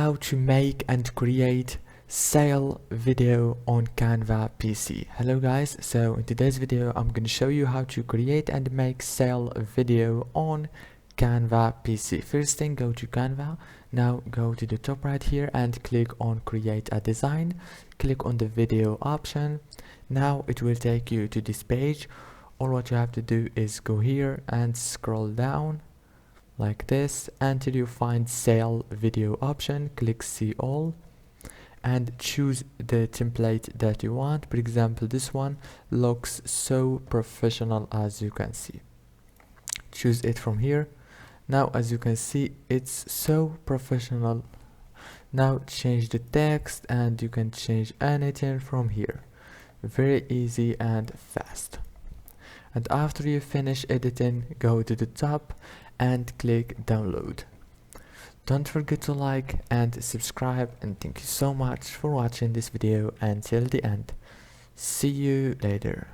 how to make and create sale video on Canva PC. Hello guys, so in today's video I'm going to show you how to create and make sale video on Canva PC. First thing, go to Canva. Now go to the top right here and click on create a design. Click on the video option. Now it will take you to this page. All what you have to do is go here and scroll down like this until you find sale video option. Click see all and choose the template that you want. For example, this one looks so professional, as you can see. Choose it from here. Now as you can see, it's so professional. Now change the text and you can change anything from here. Very easy and fast. And after you finish editing, go to the top and click download. Don't forget to like and subscribe, and thank you so much for watching this video until the end. See you later.